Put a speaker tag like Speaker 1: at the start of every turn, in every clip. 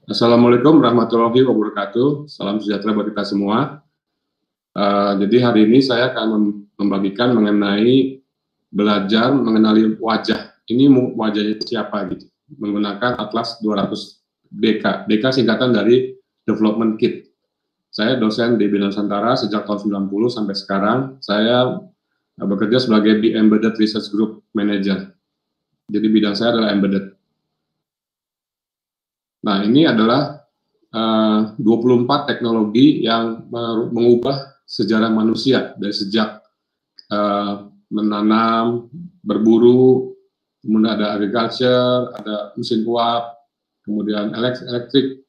Speaker 1: Assalamualaikum warahmatullahi wabarakatuh. Salam sejahtera buat kita semua. Jadi hari ini saya akan membagikan mengenai belajar mengenali wajah. Ini wajahnya siapa gitu. Menggunakan Atlas 200 DK. DK singkatan dari Development Kit. Saya dosen di Bina Nusantara sejak tahun 90 sampai sekarang. Saya bekerja sebagai Embedded Research Group Manager. Jadi bidang saya adalah embedded. Nah, ini adalah 24 teknologi yang mengubah sejarah manusia dari sejak menanam, berburu, kemudian ada agriculture, ada mesin uap, kemudian elektrik,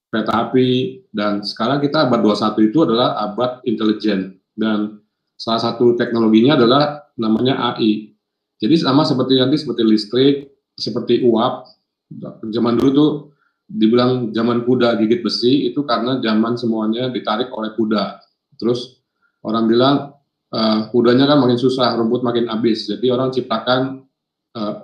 Speaker 1: kereta api, dan sekarang kita abad 21 itu adalah abad intelijen. Dan salah satu teknologinya adalah namanya AI. Jadi sama seperti listrik, seperti uap. Zaman dulu tuh dibilang zaman kuda gigit besi, itu karena zaman semuanya ditarik oleh kuda. Terus orang bilang kudanya kan makin susah, rumput makin habis, jadi orang ciptakan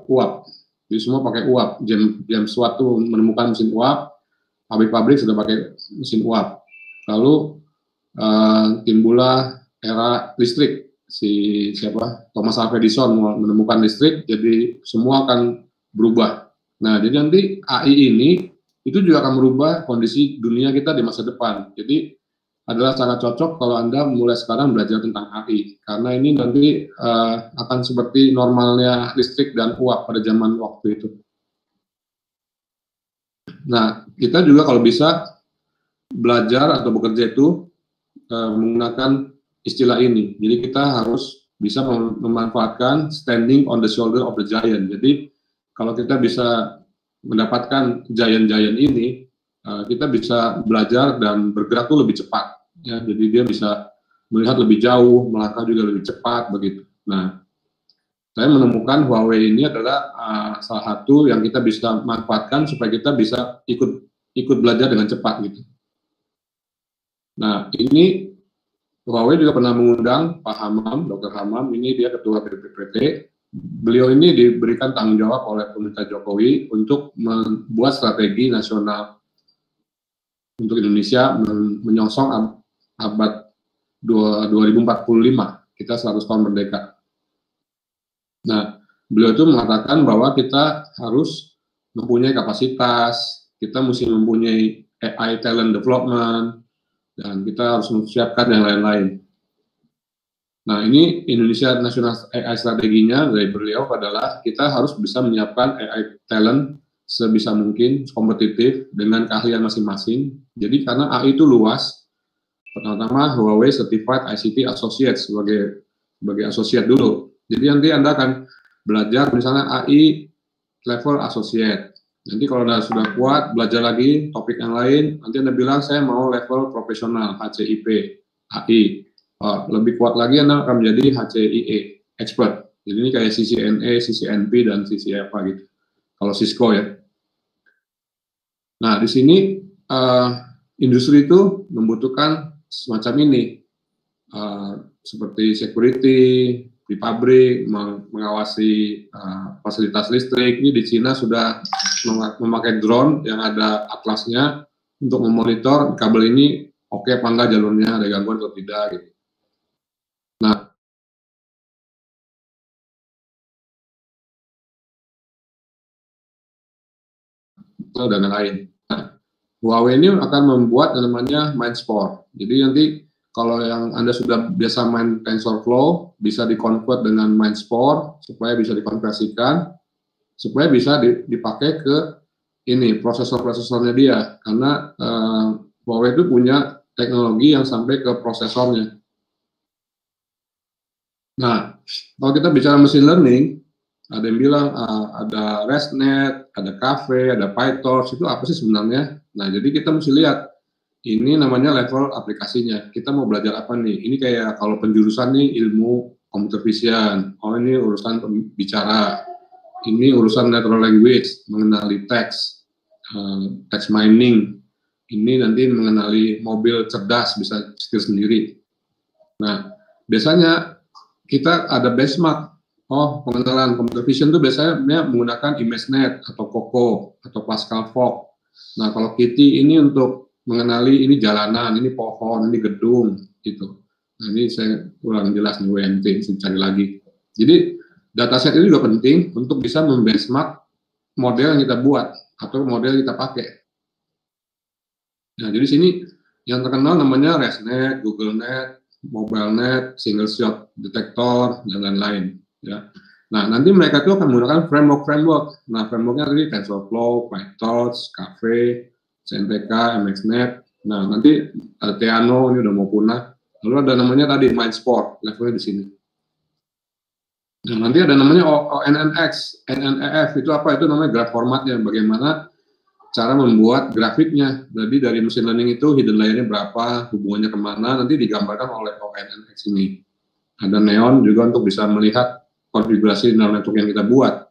Speaker 1: uap. Jadi semua pakai uap. James Watt tuh menemukan mesin uap, pabrik-pabrik sudah pakai mesin uap. Lalu timbullah era listrik. Thomas Alva Edison menemukan listrik, jadi semua akan berubah. Nah, jadi nanti AI ini itu juga akan merubah kondisi dunia kita di masa depan. Jadi adalah sangat cocok kalau Anda mulai sekarang belajar tentang AI, karena ini nanti akan seperti normalnya listrik dan uap pada zaman waktu itu. Nah, kita juga kalau bisa belajar atau bekerja itu menggunakan istilah ini. Jadi kita harus bisa memanfaatkan standing on the shoulder of the giant. Jadi kalau kita bisa mendapatkan giant-giant ini, kita bisa belajar dan bergerak tuh lebih cepat. Ya, jadi dia bisa melihat lebih jauh, melangkah juga lebih cepat begitu. Nah, saya menemukan Huawei ini adalah salah satu yang kita bisa manfaatkan supaya kita bisa ikut belajar dengan cepat gitu. Nah, ini Huawei juga pernah mengundang Pak Hamam, Dr. Hamam, ini dia ketua BPPT. Beliau ini diberikan tanggung jawab oleh pemerintah Jokowi untuk membuat strategi nasional untuk Indonesia menyongsong abad 2045, kita 100 tahun merdeka. Nah, beliau itu mengatakan bahwa kita harus mempunyai kapasitas, kita mesti mempunyai AI talent development, dan kita harus mempersiapkan yang lain-lain. Nah, ini Indonesia National AI strateginya dari beliau adalah kita harus bisa menyiapkan AI talent sebisa mungkin kompetitif dengan keahlian masing-masing. Jadi karena AI itu luas, pertama Huawei Certified ICT Associate sebagai associate dulu. Jadi nanti Anda akan belajar misalnya AI level associate. Nanti kalau Anda sudah kuat, belajar lagi topik yang lain, nanti Anda bilang saya mau level profesional, HCIP, AI. Lebih kuat lagi Anda akan menjadi HCIE, expert. Jadi ini kayak CCNA, CCNP, dan CC apa gitu. Kalau Cisco ya. Nah, di sini industri itu membutuhkan semacam ini. Seperti security, di pabrik, mengawasi fasilitas listrik. Ini di Cina sudah memakai drone yang ada atlasnya untuk memonitor kabel ini oke apa enggak jalurnya, ada gangguan atau tidak gitu. Nah, dan lain. Nah, Huawei ini akan membuat yang namanya Mindspore. Jadi nanti kalau yang Anda sudah biasa main TensorFlow, bisa dikonvert dengan Mindspore supaya bisa dikonversikan, supaya bisa dipakai ke ini prosesor-prosesornya dia. Karena Huawei itu punya teknologi yang sampai ke prosesornya. Nah, kalau kita bicara machine learning, ada yang bilang ada ResNet, ada Caffe, ada PyTorch, itu apa sih sebenarnya? Nah, jadi kita mesti lihat, ini namanya level aplikasinya. Kita mau belajar apa nih? Ini kayak kalau penjurusan nih ilmu computer vision, oh ini urusan bicara, ini urusan natural language, mengenali teks, text mining, ini nanti mengenali mobil cerdas, bisa setir sendiri. Nah, biasanya kita ada benchmark. Oh, pengenalan computer vision itu biasanya menggunakan ImageNet atau Coco atau Pascal Fox. Nah, kalau Kitty ini untuk mengenali ini jalanan, ini pohon, ini gedung, gitu. Nah, ini saya kurang jelas nih WNT, saya cari lagi. Jadi, dataset ini juga penting untuk bisa membenchmark model yang kita buat atau model yang kita pakai. Nah, jadi sini yang terkenal namanya ResNet, GoogleNet, MobileNet, Single Shot Detector, dan lain-lain. Ya. Nah, nanti mereka itu akan menggunakan framework. Nah, frameworknya tadi TensorFlow, PyTorch, Caffe, CNTK, MXNet. Nah, nanti ada Theano, ini udah mau punah. Lalu ada namanya tadi MindSport, levelnya di sini. Nah, nanti ada namanya ONNX, NNEF, itu apa? Itu namanya graph formatnya, bagaimana cara membuat grafiknya. Jadi dari mesin learning itu hidden layer-nya berapa, hubungannya kemana, nanti digambarkan oleh ONNX ini. Ada Neon juga untuk bisa melihat konfigurasi neural network yang kita buat.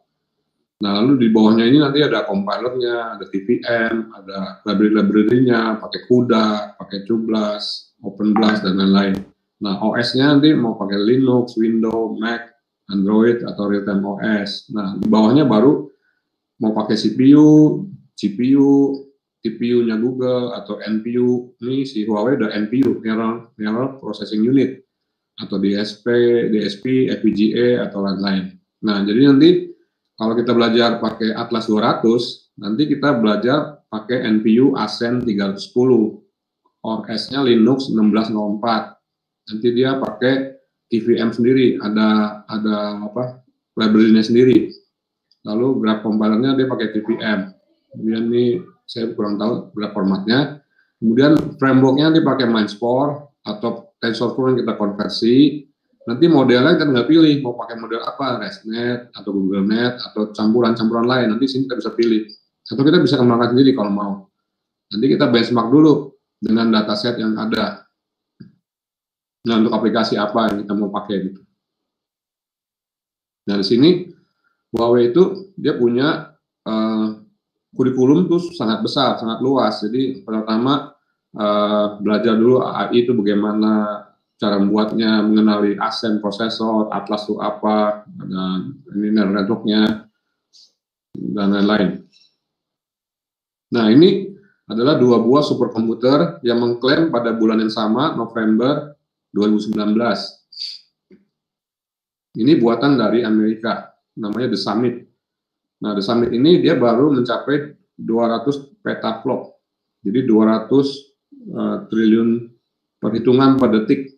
Speaker 1: Nah, lalu di bawahnya ini nanti ada compilernya, ada TPM, ada library-nya, pakai CUDA, pakai CuBLAS, OpenBLAS, dan lain-lain. Nah, OS-nya nanti mau pakai Linux, Windows, Mac, Android, atau real-time OS. Nah, di bawahnya baru mau pakai CPU, GPU, TPU-nya Google, atau NPU. Ini si Huawei udah NPU, Neural Processing Unit, atau DSP, FPGA, atau lain-lain. Nah, jadi nanti kalau kita belajar pakai Atlas 200, nanti kita belajar pakai NPU Ascend 310, OS-nya Linux 1604. Nanti dia pakai TVM sendiri, ada apa, library-nya sendiri. Lalu graph compilernya dia pakai TVM. Kemudian ini saya kurang tahu graph formatnya. Kemudian frameworknya dia pakai MindSport atau TensorFlow yang kita konversi. Nanti modelnya kita nggak pilih mau pakai model apa, ResNet atau GoogleNet atau campuran-campuran lain. Nanti sini kita bisa pilih. Atau kita bisa kembangkan sendiri kalau mau. Nanti kita benchmark dulu dengan dataset yang ada. Nah, untuk aplikasi apa yang kita mau pakai gitu. Nah, di sini Huawei itu dia punya kurikulum tuh sangat besar, sangat luas. Jadi pertama belajar dulu AI itu bagaimana cara membuatnya, mengenali Ascend prosesor, Atlas itu apa, dan ini neural network-nya, dan lain-lain. Nah, ini adalah dua buah superkomputer yang mengklaim pada bulan yang sama, November 2019. Ini buatan dari Amerika, namanya The Summit. Nah, The Summit ini dia baru mencapai 200 petaflop, jadi 200 triliun perhitungan per detik.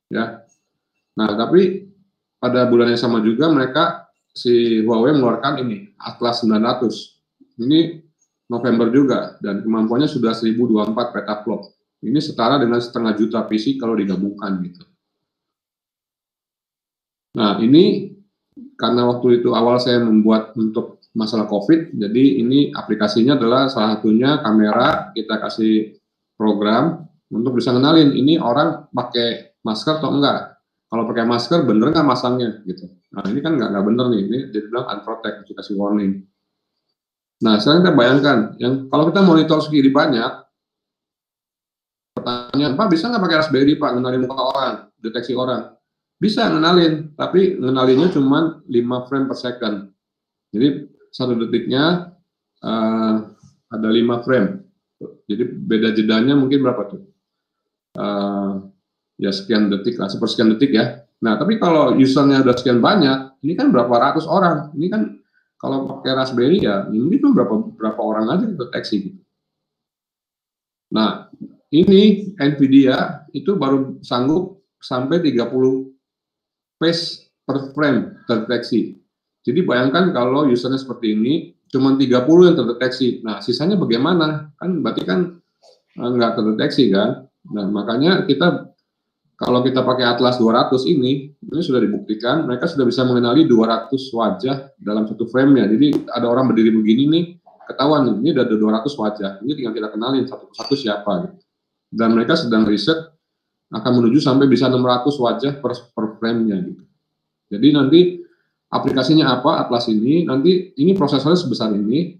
Speaker 1: Ya. Nah, tapi pada bulan yang sama juga mereka, si Huawei mengeluarkan ini, Atlas 900. Ini November juga, dan kemampuannya sudah 1024 petaflop. Ini setara dengan 1,5 juta PC kalau digabungkan gitu. Nah, ini karena waktu itu awal saya membuat untuk masalah COVID, jadi ini aplikasinya adalah salah satunya kamera, kita kasih program untuk bisa ngenalin ini orang pakai masker atau enggak. Kalau pakai masker bener nggak masangnya gitu. Nah, ini kan nggak bener nih, ini jadi bilang unprotect, dikasih warning. Nah, sekarang kita bayangkan, yang kalau kita monitor segini banyak, pertanyaan, Pak bisa nggak pakai Raspberry Pak, ngenalin muka orang, deteksi orang? Bisa ngenalin, tapi ngenalinnya cuma 5 frame per second. Jadi 1 detiknya ada 5 frame. Jadi beda jedanya mungkin berapa tuh? Ya sekian detik lah, sepersekian detik ya. Nah, tapi kalau usernya udah sekian banyak, ini kan berapa ratus orang. Ini kan kalau pakai Raspberry ya, ini tuh berapa orang aja deteksi gitu. Nah, ini NVIDIA itu baru sanggup sampai 30 face per frame terdeteksi. Jadi bayangkan kalau usernya seperti ini, cuma 30 yang terdeteksi. Nah, sisanya bagaimana? Kan berarti kan nggak terdeteksi kan? Nah, makanya kita, kalau kita pakai Atlas 200 ini sudah dibuktikan, mereka sudah bisa mengenali 200 wajah dalam satu frame-nya. Jadi ada orang berdiri begini nih, ketahuan nih, ini ada 200 wajah. Ini tinggal kita kenalin satu-satu siapa. Gitu. Dan mereka sedang riset akan menuju sampai bisa 600 wajah per frame-nya gitu. Jadi nanti aplikasinya apa Atlas ini, nanti ini prosesornya sebesar ini,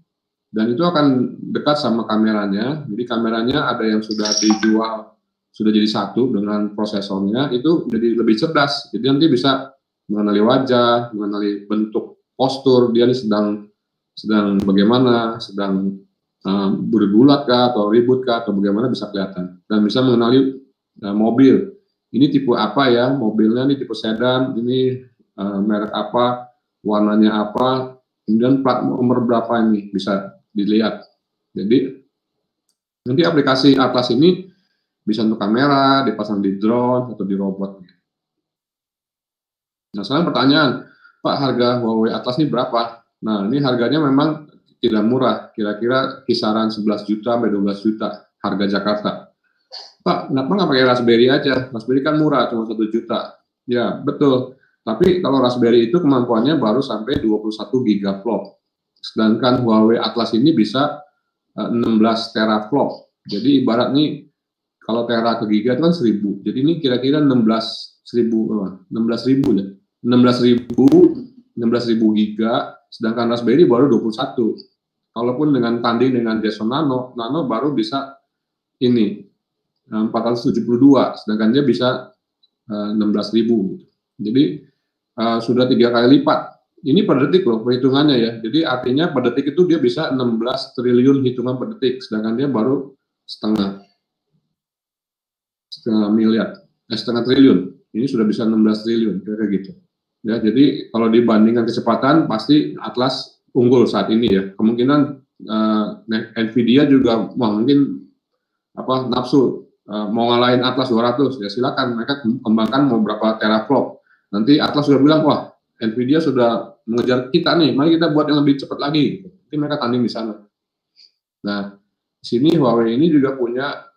Speaker 1: dan itu akan dekat sama kameranya. Jadi kameranya ada yang sudah dijual, sudah jadi satu dengan prosesornya, itu jadi lebih cerdas. Jadi nanti bisa mengenali wajah, mengenali bentuk postur, dia ini sedang bagaimana, sedang bergulat kah atau ribut kah atau bagaimana bisa kelihatan, dan bisa mengenali mobil ini tipe apa ya, mobilnya ini tipe sedan, ini merek apa, warnanya apa, kemudian plat nomor berapa, ini bisa dilihat. Jadi nanti aplikasi Atlas ini bisa untuk kamera, dipasang di drone atau di robot. Nah, sekarang pertanyaan, Pak, harga Huawei Atlas ini berapa? Nah, ini harganya memang tidak murah, kira-kira kisaran 11 juta sampai 12 juta harga Jakarta. Pak, kenapa nggak pakai Raspberry aja? Raspberry kan murah, cuma 1 juta. Ya, betul. Tapi kalau Raspberry itu kemampuannya baru sampai 21 gigaflop. Sedangkan Huawei Atlas ini bisa 16 teraflop. Jadi ibarat nih, kalau tera ke giga itu kan 1000. Jadi ini kira-kira 16.000 ya. 16.000 giga, sedangkan Raspberry baru 21. Kalaupun dengan tanding dengan Jetson Nano baru bisa ini 472, sedangkan dia bisa 16.000. Jadi sudah 3 kali lipat. Ini per detik loh perhitungannya ya. Jadi artinya per detik itu dia bisa 16 triliun hitungan per detik, sedangkan dia baru setengah triliun. Ini sudah bisa 16 triliun, kayak gitu. Ya, jadi kalau dibandingkan kecepatan pasti Atlas unggul saat ini ya. Kemungkinan Nvidia juga mungkin nafsu mau ngalahin Atlas 200, ya silakan, mereka kembangkan mau berapa teraflop. Nanti Atlas sudah bilang, wah Nvidia sudah mengejar kita nih, mari kita buat yang lebih cepat lagi. Nanti mereka tanding di sana. Nah, di sini Huawei ini juga punya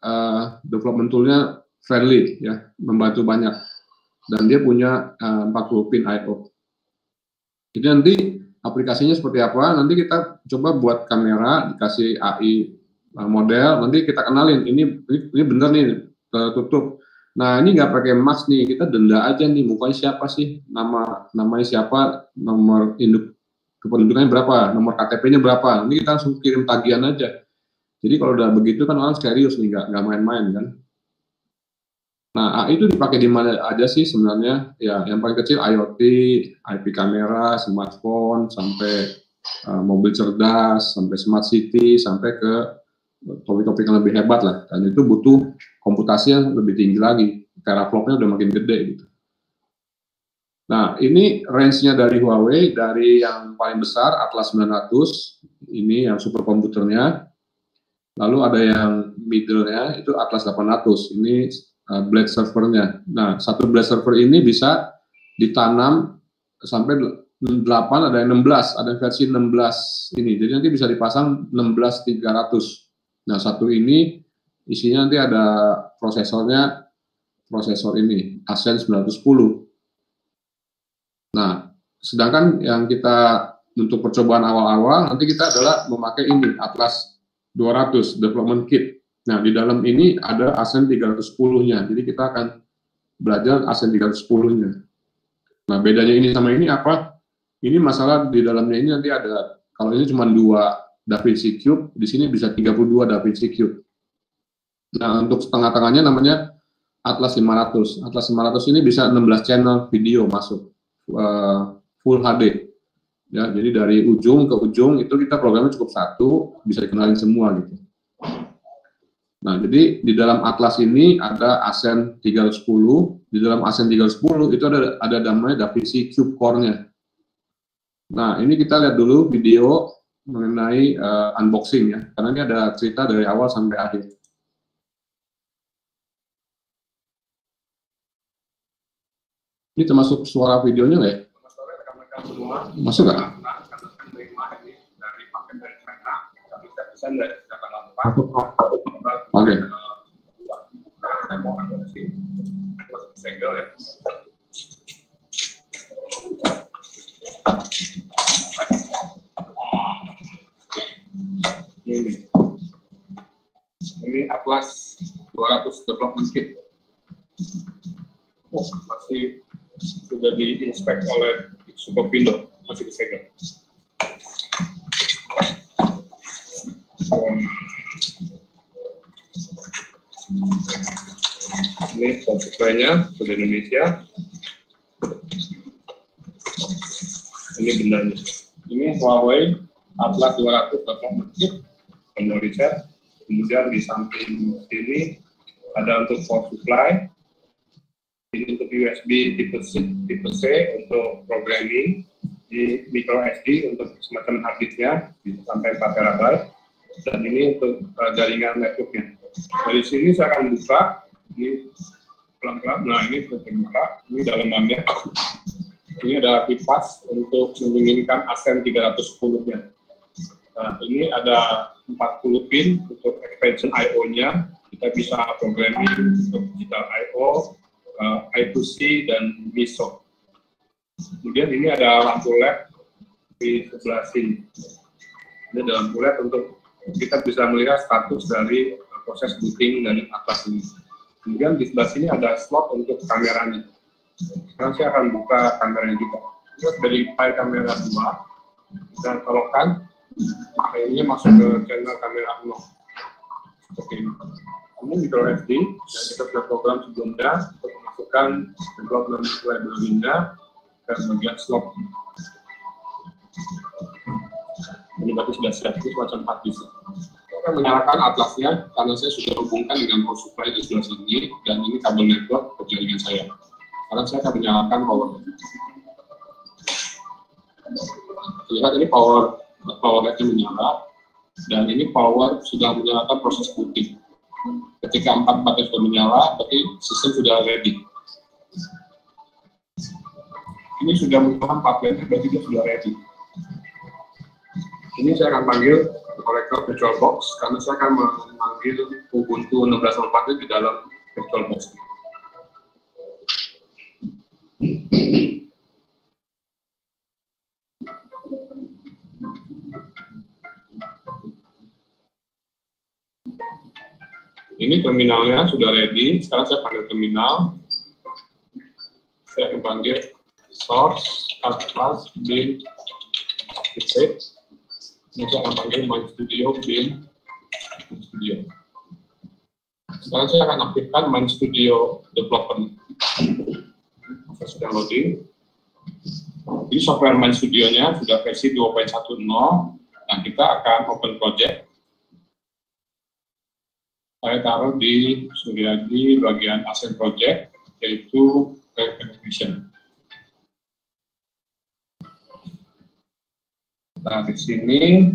Speaker 1: development tool-nya friendly ya, membantu banyak. Dan dia punya 40 pin I/O. Jadi nanti aplikasinya seperti apa, nanti kita coba buat kamera, dikasih AI model, nanti kita kenalin, ini bener nih, tertutup. Nah, ini nggak pakai mask nih, kita denda aja nih, mukanya siapa sih, namanya siapa, nomor induk kependudukannya berapa, nomor KTP-nya berapa, nanti kita langsung kirim tagihan aja. Jadi kalau udah begitu kan orang serius nih, nggak main-main kan. Nah, AI itu dipakai di mana aja sih sebenarnya? Ya, yang paling kecil IoT, IP kamera, smartphone, sampai mobil cerdas, sampai smart city, sampai ke topik-topik yang lebih hebat lah. Dan itu butuh komputasi yang lebih tinggi lagi. Teraflopnya udah makin gede gitu. Nah, ini range-nya dari Huawei, dari yang paling besar Atlas 900, ini yang superkomputernya. Lalu ada yang middle-nya, itu Atlas 800, ini blade servernya. Nah, satu blade server ini bisa ditanam sampai 8, ada yang 16, ada versi 16 ini. Jadi nanti bisa dipasang 16300. Nah, satu ini isinya nanti ada prosesor ini, Asen 910. Nah, sedangkan yang kita untuk percobaan awal-awal, nanti kita adalah memakai ini, Atlas 200 Development Kit. Nah, di dalam ini ada Asen 310-nya. Jadi kita akan belajar Asen 310-nya. Nah, bedanya ini sama ini apa? Ini masalah di dalamnya ini nanti ada, kalau ini cuma 2 DaVinci Cube, di sini bisa 32 DaVinci Cube. Nah, untuk setengah-tengahnya namanya Atlas 500. Atlas 500 ini bisa 16 channel video masuk, full HD. Ya, jadi dari ujung ke ujung itu kita programnya cukup 1, bisa dikenalin semua gitu. Nah, jadi di dalam Atlas ini ada Asen 310, di dalam Asen 310 itu ada namanya DaVinci Cube Core-nya. Nah, ini kita lihat dulu video mengenai unboxing ya, karena ini ada cerita dari awal sampai akhir. Ini termasuk suara videonya nggak ya? Masuk nggak? Oke. Ini Atlas 200 Development Kit. Oh, masih sudah diinspek oleh Superpindo, masih disegel. Ini supply-nya dari Indonesia. Ini bendanya. Ini Huawei Atlas 200 Development Kit tombol reset. Kemudian di samping sini ada untuk power supply. Ini untuk USB tipe C untuk programming, di micro SD untuk semacam hard disknya bisa sampai 4 TB, dan ini untuk jaringan networknya. Dari sini saya akan buka, ini pelan-pelan. Nah, ini sudah terbuka, ini dalamannya. Ini ada kipas untuk mendinginkan ASEN 310-nya. Nah, ini ada 40 pin untuk expansion I/O-nya. Kita bisa programming untuk digital I/O, I2C, dan MISO. Kemudian ini ada lampu LED di sebelah sini. Ini ada lampu LED untuk kita bisa melihat status dari proses booting dari Atlas ini. Kemudian di sebelah sini ada slot untuk kameranya. Sekarang saya akan buka kameranya juga. Ini dari file kamera 2, dan colokan ini masuk ke channel kamera 0. Seperti ini. Ini micro SD, dan kita sudah program sebelumnya untuk memasukkan development library-nya ke bagian slot. Ini berarti sudah siap, itu semacam hard disk. Saya akan menyalakan atlasnya karena saya sudah hubungkan dengan power supply di sebelah sini, dan ini kabel network ke jaringan saya. Sekarang saya akan menyalakan power. Lihat ini power LED-nya menyala, dan ini power sudah menyalakan proses booting. Ketika 4 baterai sudah menyala, berarti sistem sudah ready. Ini sudah menyalakan 4 baterai, berarti dia sudah ready. Ini saya akan panggil kolektor virtual box, karena saya akan memanggil Ubuntu 16.04 di dalam virtual box. Ini terminalnya sudah ready. Sekarang saya panggil terminal. Saya akan panggil source atlas bin reset. Ini saya akan panggil my studio bin studio. Sekarang saya akan aktifkan my studio development. Saya sudah loading. Ini software my studio-nya sudah versi 2.10. Nah, kita akan open project. Saya taruh di bagian asset project, yaitu verification. Nah, di sini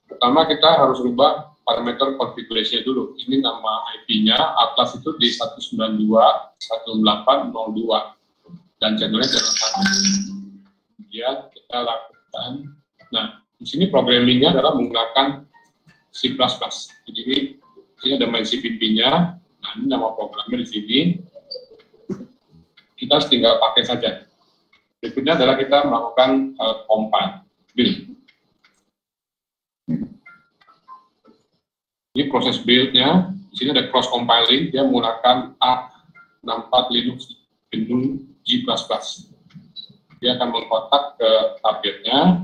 Speaker 1: pertama kita harus rubah parameter konfigurasinya dulu. Ini nama IP-nya, Atlas itu di 192.168.02, dan channelnya channel 1. Kemudian kita lakukan, nah, di sini programmingnya adalah menggunakan C++. Jadi ini ada main CPP-nya. Nah, ini nama programnya di sini. Kita tinggal pakai saja. Berikutnya adalah kita melakukan compile build. Ini proses build-nya. Di sini ada cross compiling. Dia menggunakan A64 Linux Windows G++. Dia akan mengkotak ke targetnya.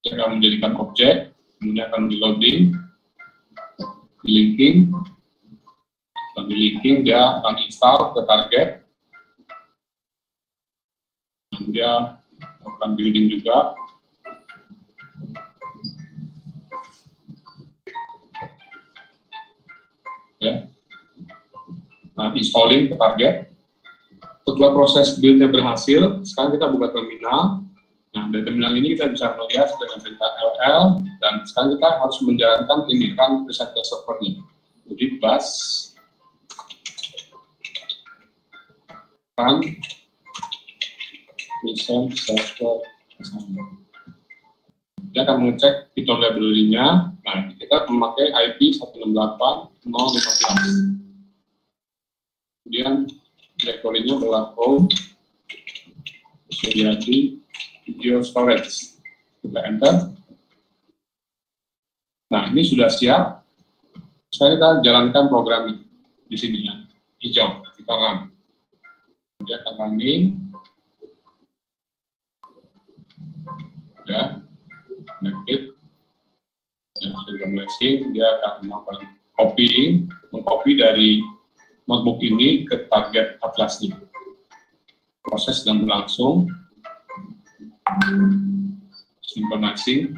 Speaker 1: Dia akan menjadikan objek, kemudian akan di loading, di linking, dan di linking dia akan install ke target, dan dia akan building juga. Ya. Nah, installing ke target. Setelah proses build-nya berhasil, sekarang kita buka terminal. Nah, dari terminal ini kita bisa melihat dengan perintah LL, dan sekarang kita harus menjalankan ini kan preset servernya. Jadi bus kan preset server. Dia akan mengecek Python library-nya. Nah, kita memakai IP 168.0.15. Kemudian directory-nya adalah home, jadi video storage. Kita enter. Nah, ini sudah siap. Sekarang kita jalankan program ini di sini ya, hijau. Kita run. Kemudian akan running. Ya, connected. Ya, sudah flashing. Dia akan melakukan mengcopy dari notebook ini ke target atlasnya. Proses sedang berlangsung. Sinkronasi.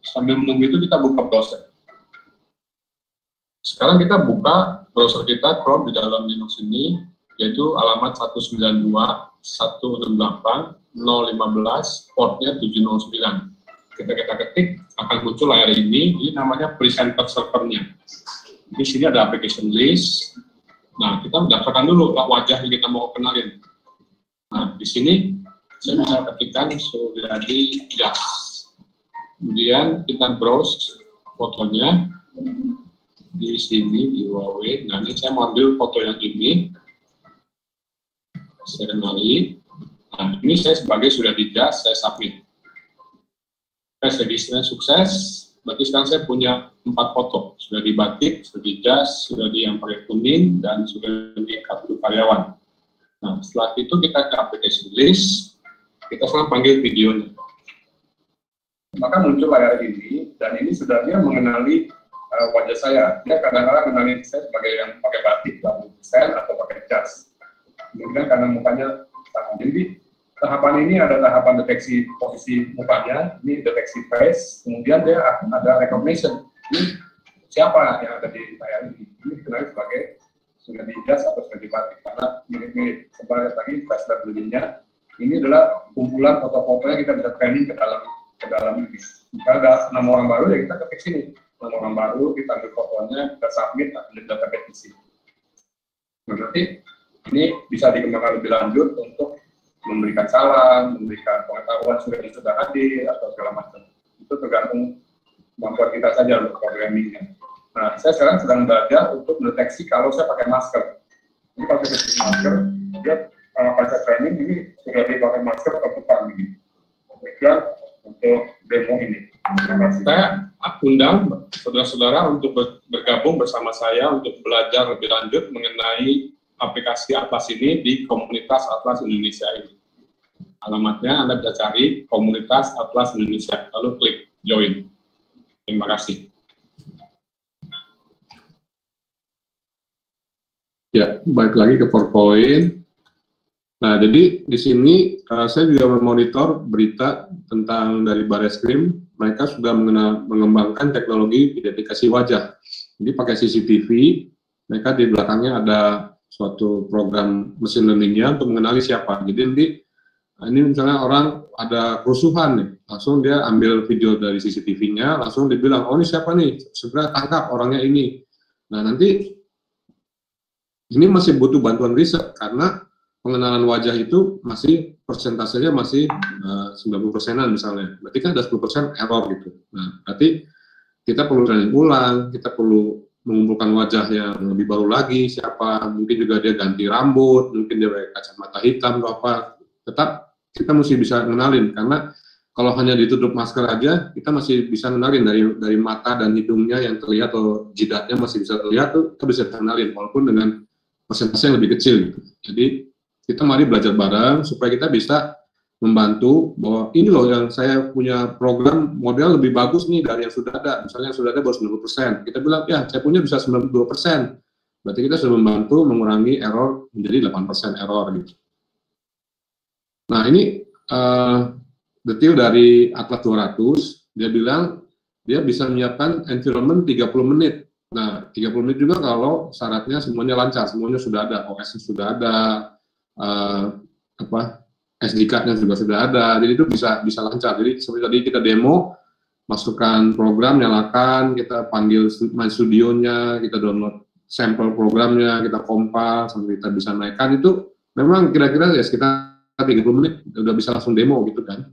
Speaker 1: Sambil menunggu itu kita buka browser. Sekarang kita buka browser kita Chrome di dalam Linux ini, yaitu alamat 192.168.015, portnya 709. Kita ketik, akan muncul layar ini namanya presenter servernya. Di sini ada application list. Nah, kita mendaftarkan dulu wajah yang kita mau kenalin. Nah, di sini saya bisa ketikkan Suryadi Jas. Kemudian kita browse fotonya di sini di Huawei. Nah, ini saya mau ambil foto yang ini. Saya kenali. Nah, ini saya sebagai Suryadi Jas, saya submit. Tes registrasinya sukses, berarti sekarang saya punya 4 foto. Sudah di batik, sudah di jas, sudah di yang pakai kuning, dan sudah di kartu karyawan. Nah, setelah itu kita ke application list, kita sekarang panggil videonya. Maka muncul layar ini, dan ini sudah dia mengenali wajah saya. Dia kadang-kadang mengenali saya sebagai yang pakai batik, lalu desain, atau pakai jas. Kemudian karena mukanya sama. Jadi, tahapan ini ada tahapan deteksi posisi mukanya, ini deteksi face, kemudian dia akan ada recognition. Ini siapa yang ada di layar ini? Ini dikenali sebagai sudah di jas atau sudah di batik, karena mirip-mirip. Sebagai tadi face reading-nya, ini adalah kumpulan foto-foto yang kita bisa training ke dalam ini. Jika ada 6 orang baru, ya kita ketik sini. 6 orang baru, kita ambil fotonya, kita submit, akan di database di sini. Berarti ini bisa dikembangkan lebih lanjut untuk memberikan saran, memberikan pengetahuan sudah hadir atau segala macam. Itu tergantung kemampuan kita saja untuk programmingnya. Nah, saya sekarang sedang belajar untuk mendeteksi kalau saya pakai masker. Ini kalau saya pakai masker, dia kalau pakai training ini sudah dipakai masker atau bukan begini. Demikian untuk demo ini. Saya undang saudara-saudara untuk bergabung bersama saya untuk belajar lebih lanjut mengenai aplikasi Atlas ini di komunitas Atlas Indonesia ini. Alamatnya Anda bisa cari komunitas Atlas Indonesia, lalu klik join. Terima kasih. Ya, balik lagi ke PowerPoint. Nah, jadi di sini saya juga memonitor berita tentang dari Barreskrim. Mereka sudah mengembangkan teknologi identifikasi wajah. Jadi pakai CCTV, mereka di belakangnya ada suatu program mesin learning-nya untuk mengenali siapa. Jadi nanti ini misalnya orang ada kerusuhan nih, langsung dia ambil video dari CCTV-nya, langsung dibilang, oh ini siapa nih, segera tangkap orangnya ini. Nah nanti ini masih butuh bantuan riset karena pengenalan wajah itu masih persentasenya masih 90%-an misalnya. Berarti kan ada 10% error gitu. Nah berarti kita perlu training ulang, kita perlu mengumpulkan wajah yang lebih baru lagi, siapa, mungkin juga dia ganti rambut, mungkin dia pakai kacamata hitam atau apa, tetap kita mesti bisa mengenalin, karena kalau hanya ditutup masker aja, kita masih bisa mengenalin dari mata dan hidungnya yang terlihat, atau jidatnya masih bisa terlihat, tuh kita bisa mengenalin, walaupun dengan persentase yang lebih kecil gitu. Jadi kita mari belajar bareng, supaya kita bisa membantu bahwa ini loh yang saya punya program model lebih bagus nih dari yang sudah ada. Misalnya yang sudah ada baru 90%. Kita bilang, ya saya punya bisa 92%. Berarti kita sudah membantu mengurangi error menjadi 8% error gitu. Nah ini detail dari Atlas 200, dia bilang dia bisa menyiapkan environment 30 menit. Nah 30 menit juga kalau syaratnya semuanya lancar, semuanya sudah ada, OS-nya sudah ada, SD card-nya juga sudah ada, jadi itu bisa lancar. Jadi seperti tadi kita demo, masukkan program, nyalakan, kita panggil main studionya, kita download sampel programnya, kita compile, sampai kita bisa naikkan, itu memang kira-kira ya sekitar 30 menit, udah bisa langsung demo gitu kan.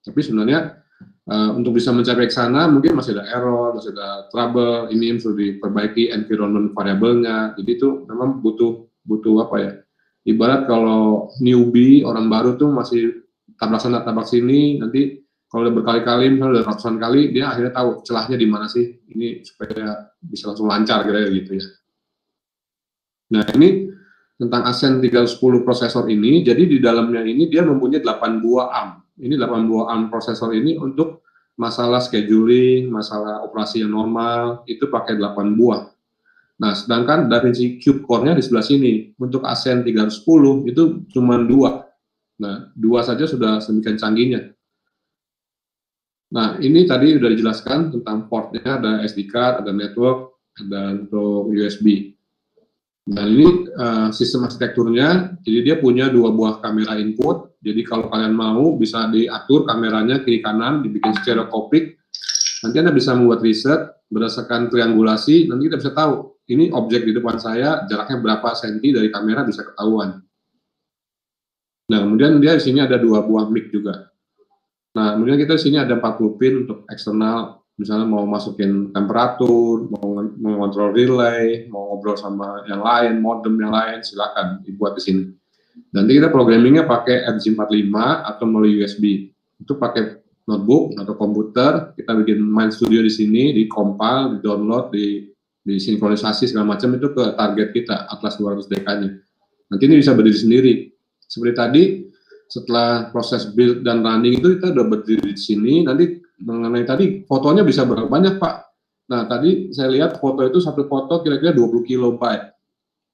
Speaker 1: Tapi sebenarnya untuk bisa mencapai ke sana, mungkin masih ada error, masih ada trouble, ini harus diperbaiki environment variabelnya, jadi itu memang butuh apa ya, ibarat kalau newbie, orang baru tuh masih tabrak sana tabrak sini, nanti kalau udah berkali-kali, misalnya udah ratusan kali, dia akhirnya tahu celahnya di mana sih, ini supaya bisa langsung lancar kira-kira gitu ya. Nah ini tentang Ascend 310 prosesor ini, jadi di dalamnya ini dia mempunyai 8 buah ARM. Ini 8 buah ARM prosesor ini untuk masalah scheduling, masalah operasi yang normal, itu pakai 8 buah. Nah, sedangkan DaVinci Cube Core-nya di sebelah sini. Untuk Ascend 310 itu cuma 2. Nah, 2 saja sudah sedemikian canggihnya. Nah, ini tadi sudah dijelaskan tentang portnya, ada SD card, ada network, ada untuk USB. Dan ini sistem arsitekturnya, jadi dia punya 2 buah kamera input, jadi kalau kalian mau bisa diatur kameranya kiri kanan, dibikin stereoskopik, nanti Anda bisa membuat riset, berdasarkan triangulasi, nanti kita bisa tahu, ini objek di depan saya, jaraknya berapa senti dari kamera bisa ketahuan. Nah, kemudian dia di sini ada 2 buah mic juga. Nah, kemudian kita di sini ada 40 pin untuk eksternal, misalnya mau masukin temperatur, mau mengontrol relay, mau ngobrol sama yang lain, modem yang lain, silakan dibuat di sini. Nanti kita programmingnya pakai RJ45 atau melalui USB. Itu pakai notebook atau komputer, kita bikin main studio di sini, di compile, di download, di sinkronisasi segala macam itu ke target kita, Atlas 200 DK-nya. Nanti ini bisa berdiri sendiri. Seperti tadi, setelah proses build dan running itu kita udah berdiri di sini, nanti mengenai tadi fotonya bisa berapa banyak Pak? Nah tadi saya lihat foto itu satu foto kira-kira 20 kilobyte.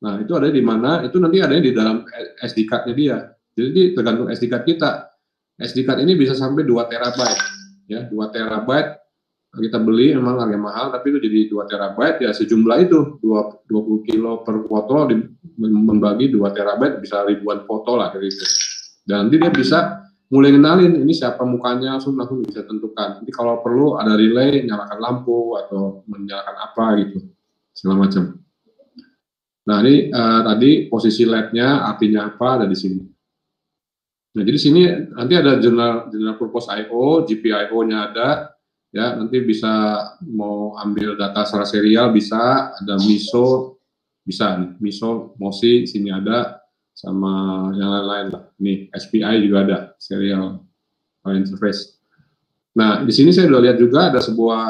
Speaker 1: Nah itu ada di mana? Itu nanti adanya di dalam SD card-nya dia. Jadi tergantung SD card kita. SD card ini bisa sampai 2 terabyte. Ya, 2 terabyte kita beli memang harga mahal, tapi itu jadi 2 terabyte ya sejumlah itu 20 kilo per foto membagi 2 terabyte bisa ribuan foto lah dari itu. Dan nanti dia bisa mulai kenalin ini siapa mukanya, langsung bisa tentukan. Jadi kalau perlu ada relay, nyalakan lampu atau menyalakan apa gitu, segala macam. Nah ini tadi posisi LED-nya artinya apa ada di sini. Nah jadi sini nanti ada general purpose I/O, GPIO-nya ada, ya nanti bisa mau ambil data secara serial bisa, ada MISO bisa nih, MISO, MOSI sini ada. Sama yang lain-lain lah. Ini SPI juga ada, serial interface. Nah, di sini saya sudah lihat juga ada sebuah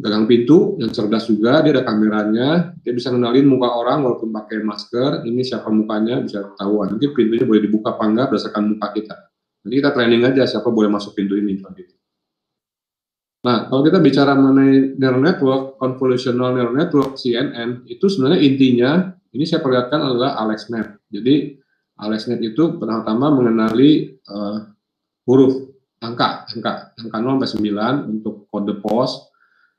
Speaker 1: gagang pintu yang cerdas juga, dia ada kameranya, dia bisa kenalin muka orang walaupun pakai masker, ini siapa mukanya bisa ketahuan. Nanti pintunya boleh dibuka apa enggak berdasarkan muka kita. Nanti kita training aja siapa boleh masuk pintu ini. Nah, kalau kita bicara mengenai neural network, convolutional neural network, CNN, itu sebenarnya intinya ini saya perlihatkan adalah AlexNet. Jadi AlexNet itu pertama mengenali huruf angka 0 sampai 9 untuk kode POS.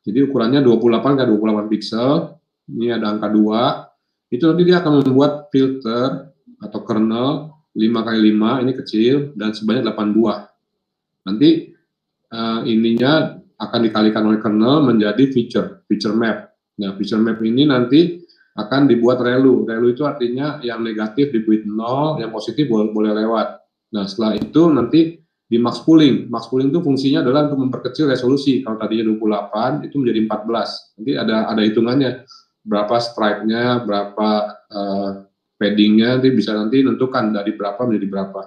Speaker 1: Jadi ukurannya 28 x 28 pixel. Ini ada angka 2. Itu nanti dia akan membuat filter atau kernel 5 x 5 ini kecil dan sebanyak 8 buah. Nanti ininya akan dikalikan oleh kernel menjadi feature map. Nah, feature map ini nanti akan dibuat relu. Relu itu artinya yang negatif dibuat 0, yang positif boleh lewat. Nah, setelah itu nanti di max pooling. Max pooling itu fungsinya adalah untuk memperkecil resolusi. Kalau tadinya 28, itu menjadi 14. Nanti ada hitungannya. Berapa stripe-nya, berapa padding-nya, nanti bisa nanti tentukan dari berapa menjadi berapa.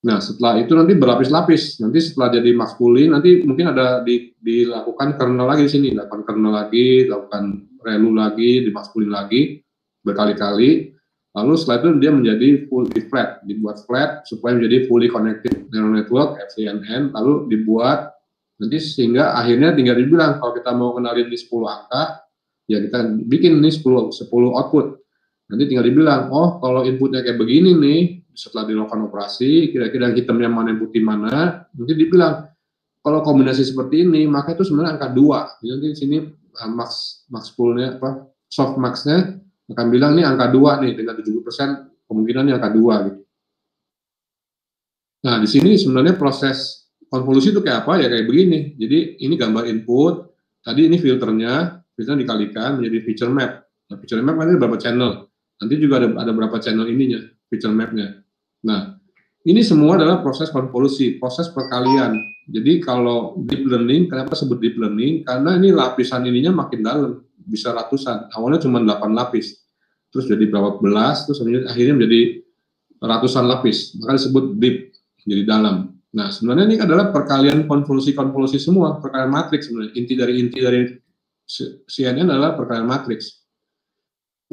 Speaker 1: Nah, setelah itu nanti berlapis-lapis. Nanti setelah jadi max pooling, nanti mungkin ada dilakukan kernel lagi di sini. Dilakukan kernel lagi, dilakukan relu lagi, di max pooling lagi, berkali-kali. Lalu setelah itu dia menjadi fully flat. Dibuat flat supaya menjadi fully connected neural network, FCNN. Lalu dibuat, nanti sehingga akhirnya tinggal dibilang, kalau kita mau kenalin di 10 angka, ya kita bikin ini 10 output. Nanti tinggal dibilang, oh kalau inputnya kayak begini nih, setelah dilakukan operasi, kira-kira hitamnya mana, yang putih mana, nanti dibilang, kalau kombinasi seperti ini, maka itu sebenarnya angka 2. Jadi nanti di sini max poolnya, soft max-nya akan bilang nih angka 2 nih, dengan 70% kemungkinan angka 2 gitu. Nah, di sini sebenarnya proses konvolusi itu kayak apa ya, kayak begini. Jadi ini gambar input, tadi ini filternya dikalikan menjadi feature map. Nah, feature map kan ada berapa channel, nanti juga ada berapa channel ininya, feature map-nya. Nah, ini semua adalah proses konvolusi, proses perkalian. Jadi kalau deep learning, kenapa sebut deep learning? Karena ini lapisan ininya makin dalam, bisa ratusan. Awalnya cuma 8 lapis, terus jadi berapa belas, terus akhirnya menjadi ratusan lapis. Maka disebut deep, jadi dalam. Nah, sebenarnya ini adalah perkalian konvolusi semua, perkalian matriks sebenarnya. Inti dari CNN adalah perkalian matriks.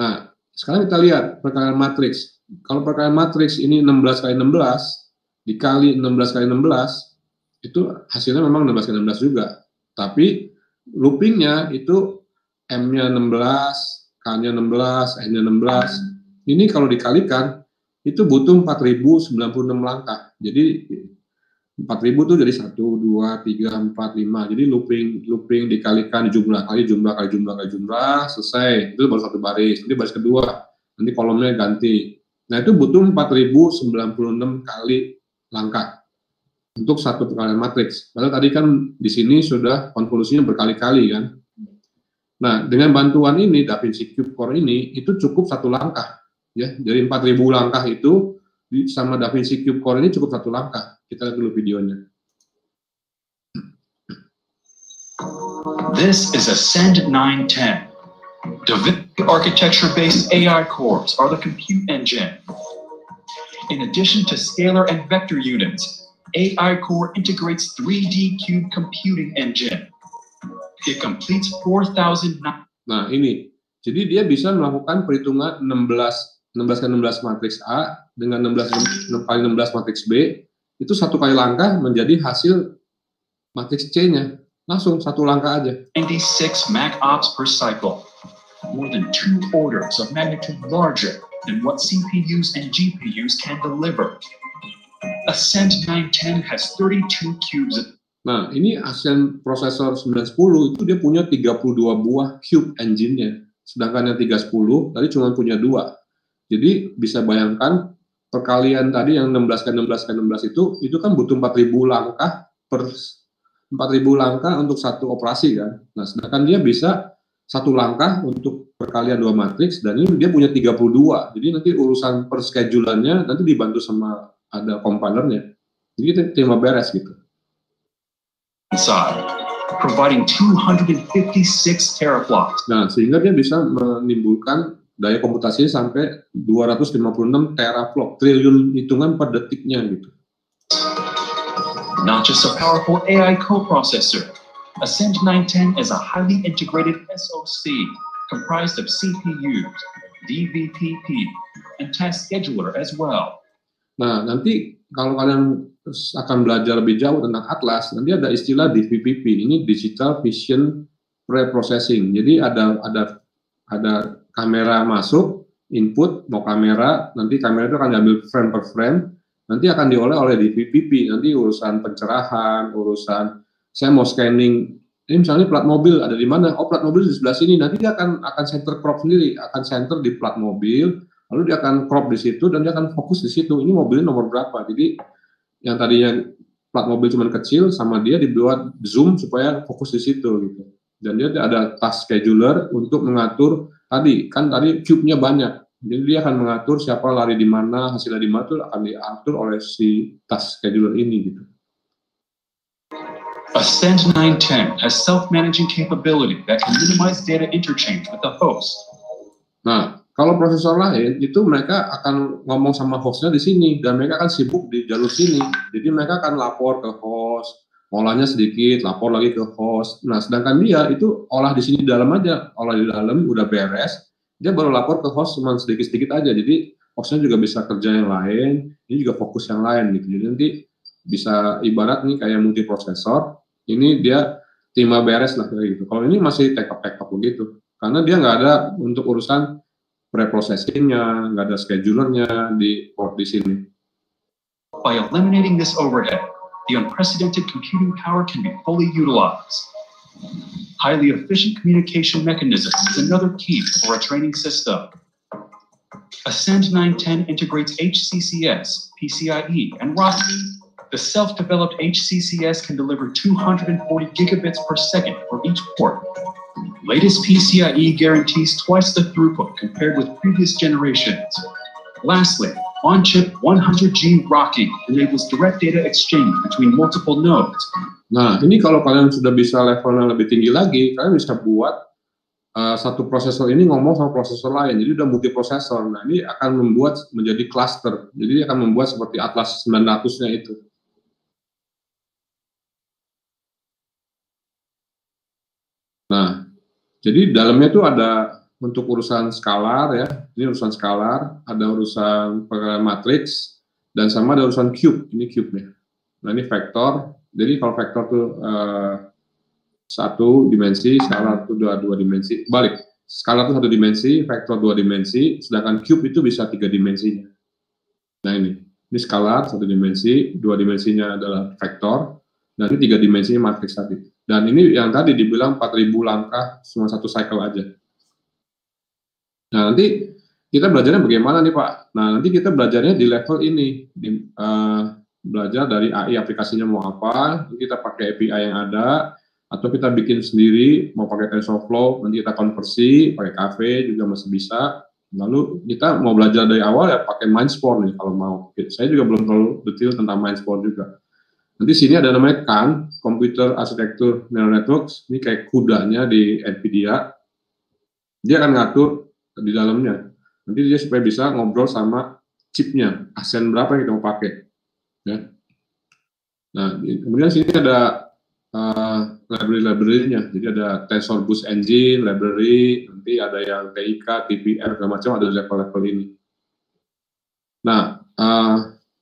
Speaker 1: Nah, sekarang kita lihat perkalian matriks. Kalau perkalian matriks ini 16 kali 16 dikali 16 kali 16, itu hasilnya memang 16 kali 16 juga. Tapi loopingnya itu M-nya 16, K-nya 16, N-nya 16. Ini kalau dikalikan, itu butuh 4096 langkah. Jadi 4.000 tuh jadi 1, 2, 3, 4, 5. Jadi looping dikalikan jumlah kali jumlah, selesai. Itu baru satu baris. Nanti baris kedua, nanti kolomnya ganti. Nah, itu butuh 4.096 kali langkah untuk satu perkalian matriks. Padahal tadi kan di sini sudah konvolusinya berkali-kali kan. Nah, dengan bantuan ini, DaVinci Cube Core ini, itu cukup satu langkah. Ya, dari 4.000 langkah itu, sama DaVinci Cube Core ini cukup satu langkah. Kita lihat dulu videonya.
Speaker 2: This is Ascend 910. DaVinci architecture-based AI cores are the compute engine. In addition to scalar and vector units, AI Core integrates 3D cube computing engine. It completes 4,000.
Speaker 1: Nah, ini. Jadi dia bisa melakukan perhitungan 16 kali 16 matriks A dengan 16 kali 16 matriks B, itu satu kali langkah menjadi hasil matriks C-nya. Langsung satu langkah aja.
Speaker 2: 96 Mac ops per cycle. More than 2 orders of magnitude larger than what CPUs and GPUs can deliver. Ascend 910 has 32 cubes.
Speaker 1: Nah, ini Ascend prosesor 910 itu dia punya 32 buah cube engine-nya. Sedangkan yang 310 tadi cuma punya 2. Jadi bisa bayangkan perkalian tadi yang 16 kali 16 kali 16 itu kan butuh 4.000 langkah per 4.000 langkah untuk satu operasi kan. Nah, sedangkan dia bisa satu langkah untuk perkalian 2 matriks dan ini dia punya 32. Jadi nanti urusan per schedulannya nanti dibantu sama ada compilernya. Jadi kita terima beres gitu.
Speaker 2: Inside, providing 256 teraflops.
Speaker 1: Nah, sehingga dia bisa menimbulkan daya komputasinya sampai 256 teraflop, triliun hitungan per detiknya gitu.
Speaker 2: Not just a powerful AI coprocessor, Ascend 910 is a highly integrated SoC comprised of CPUs, DVPP, and task scheduler as well.
Speaker 1: Nah, nanti kalau kalian akan belajar lebih jauh tentang Atlas, nanti ada istilah DVPP, ini Digital Vision Preprocessing. Jadi ada kamera masuk, input, mau kamera, nanti kamera itu akan diambil frame per frame, nanti akan diolah oleh DVPP, nanti urusan pencerahan, urusan, saya mau scanning, ini misalnya plat mobil, ada di mana? Oh, plat mobil di sebelah sini, nanti dia akan center crop sendiri, akan center di plat mobil, lalu dia akan crop di situ, dan dia akan fokus di situ, ini mobilnya nomor berapa, jadi yang tadinya plat mobil cuma kecil, sama dia dibuat zoom supaya fokus di situ, gitu. Dan dia ada task scheduler untuk mengatur tadi cube-nya banyak. Jadi dia akan mengatur siapa lari di mana, hasilnya di mana itu akan diatur oleh si task scheduler ini gitu.
Speaker 2: Ascend 910 has self-managing capability that can minimize data interchange with the host.
Speaker 1: Nah, kalau prosesor lain itu mereka akan ngomong sama hostnya di sini dan mereka akan sibuk di jalur sini. Jadi mereka akan lapor ke host, olahnya sedikit, lapor lagi ke host. Nah, sedangkan dia itu olah di sini di dalam aja, olah di dalam udah beres, dia baru lapor ke host cuma sedikit-sedikit aja. Jadi hostnya juga bisa kerja yang lain, ini juga fokus yang lain gitu. Jadi nanti bisa ibarat nih kayak multiprosesor, ini dia terima beres lah kayak gitu. Kalau ini masih take-up begitu, karena dia nggak ada untuk urusan preprocessing-nya, nggak ada schedulernya di port di sini.
Speaker 2: By eliminating this overhead, the unprecedented computing power can be fully utilized. Highly efficient communication mechanism is another key for a training system. Ascend 910 integrates HCCS, PCIe, and RoCE. The self-developed HCCS can deliver 240 gigabits per second for each port. Latest PCIe guarantees twice the throughput compared with previous generations. Lastly, on-chip 100G RoCE enables direct data exchange between multiple nodes.
Speaker 1: Nah, ini kalau kalian sudah bisa levelnya lebih tinggi lagi, kalian bisa buat satu prosesor ini ngomong sama prosesor lain, jadi udah multiprosesor. Nah, ini akan membuat menjadi cluster, jadi akan membuat seperti Atlas 900-nya itu. Nah, jadi dalamnya tuh ada untuk urusan skalar ya, ini urusan skalar, ada urusan matriks, dan sama ada urusan cube, ini cube-nya. Nah, ini vektor, jadi kalau vektor tuh satu dimensi, skalar itu dua dimensi, balik, skalar itu satu dimensi, vektor 2 dimensi, sedangkan cube itu bisa 3 dimensinya. Nah ini, Ini skalar, 1 dimensi, 2 dimensinya adalah vektor, dan ini 3 dimensinya matriks tadi. Dan ini yang tadi dibilang 4.000 langkah cuma 1 cycle aja. Nah, nanti kita belajarnya bagaimana nih Pak? Nah, nanti kita belajarnya di level ini, belajar dari AI aplikasinya mau apa, nanti kita pakai API yang ada, atau kita bikin sendiri, mau pakai TensorFlow, nanti kita konversi, pakai Kaffe juga masih bisa. Lalu kita mau belajar dari awal ya pakai Mindspore nih kalau mau. Saya juga belum terlalu detail tentang Mindspore juga. Nanti sini ada namanya CAN, Computer Architecture Neural Networks, ini kayak kudanya di NVIDIA. Dia akan ngatur di dalamnya. Nanti dia supaya bisa ngobrol sama chipnya, ASEN berapa yang kita mau pakai. Ya. Nah, kemudian sini ada library-nya, jadi ada Tensor Boost Engine, library, nanti ada yang TIK, TPR, segala macam ada level-level ini. Nah,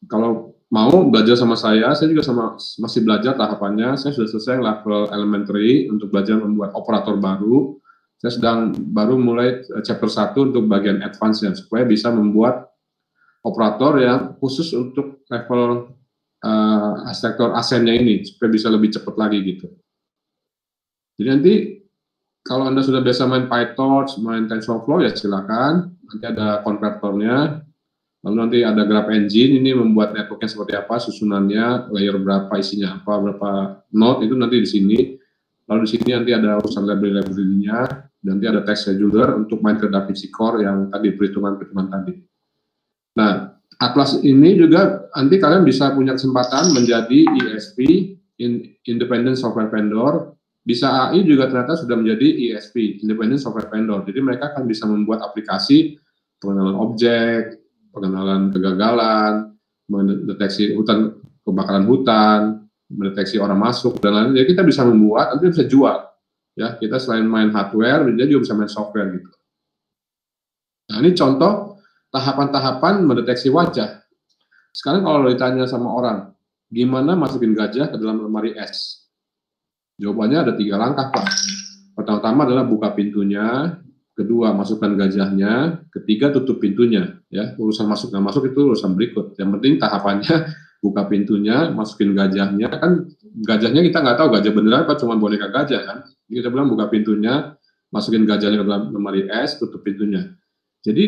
Speaker 1: kalau mau belajar sama saya juga masih belajar tahapannya, saya sudah selesai level elementary untuk belajar membuat operator baru, saya sedang baru mulai chapter 1 untuk bagian advance-nya, supaya bisa membuat operator yang khusus untuk level sektor ASEN-nya ini, supaya bisa lebih cepat lagi gitu. Jadi nanti kalau Anda sudah biasa main PyTorch, main TensorFlow ya silakan. Nanti ada konvertornya. Lalu nanti ada Graph Engine, ini membuat networknya seperti apa, susunannya, layer berapa, isinya apa, berapa node, itu nanti di sini. Lalu di sini nanti ada urusan library-nya, nanti ada text scheduler untuk main ke DaVinci Core yang tadi, perhitungan-perhitungan tadi. Nah, Atlas ini juga nanti kalian bisa punya kesempatan menjadi ISV, Independent Software Vendor. Bisa AI juga ternyata sudah menjadi ISV, Independent Software Vendor. Jadi mereka akan bisa membuat aplikasi pengenalan objek, pengenalan kegagalan, mendeteksi kebakaran hutan, mendeteksi orang masuk dan lain-lain. Jadi kita bisa membuat, nanti bisa jual. Ya, kita selain main hardware, dia juga bisa main software gitu. Nah, ini contoh tahapan-tahapan mendeteksi wajah. Sekarang kalau ditanya sama orang, gimana masukin gajah ke dalam lemari es? Jawabannya ada 3 langkah, Pak. Pertama-tama adalah buka pintunya, kedua masukkan gajahnya, ketiga tutup pintunya. Ya, urusan masuk nggak masuk itu urusan berikut. Yang penting tahapannya buka pintunya, masukin gajahnya. Kan gajahnya kita nggak tahu gajah beneran apa cuma boneka gajah kan. Jadi kita bilang buka pintunya, masukin gajahnya ke dalam lemari es, tutup pintunya. Jadi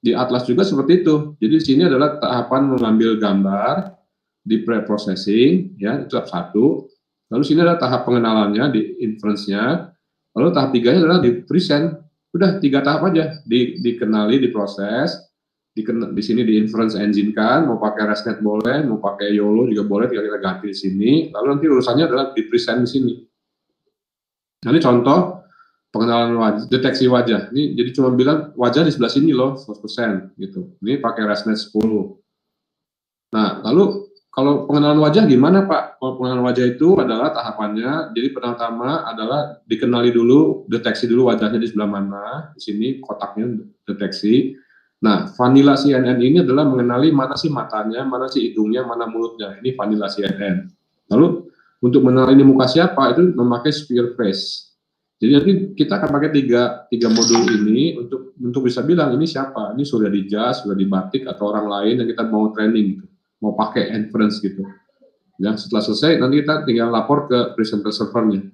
Speaker 1: di Atlas juga seperti itu. Jadi di sini adalah tahapan mengambil gambar, di pre-processing, ya itu tahap 1. Lalu sini ada tahap pengenalannya, di inference-nya. Lalu tahap 3-nya adalah di present. Udah 3 tahap aja, dikenali, diproses, di sini di inference engine kan, mau pakai ResNet boleh, mau pakai YOLO juga boleh, tinggal kita ganti di sini. Lalu nanti urusannya adalah di present di sini. Nah, ini contoh pengenalan wajah, deteksi wajah. Ini jadi cuma bilang wajah di sebelah sini loh, 100% gitu. Ini pakai ResNet 10. Nah, lalu kalau pengenalan wajah gimana Pak? Kalau pengenalan wajah itu adalah tahapannya, jadi pertama adalah dikenali dulu, deteksi dulu wajahnya di sebelah mana, di sini kotaknya deteksi. Nah, Vanilla CNN ini adalah mengenali mana sih matanya, mana sih hidungnya, mana mulutnya. Ini Vanilla CNN. Lalu untuk mengenali ini muka siapa, itu memakai Sphere Face. Jadi nanti kita akan pakai tiga modul ini untuk bisa bilang ini siapa, ini Surya Dija, Surya Dibatik, atau orang lain yang kita mau training gitu. Mau pakai inference gitu. Ya, setelah selesai nanti kita tinggal lapor ke presenter servernya.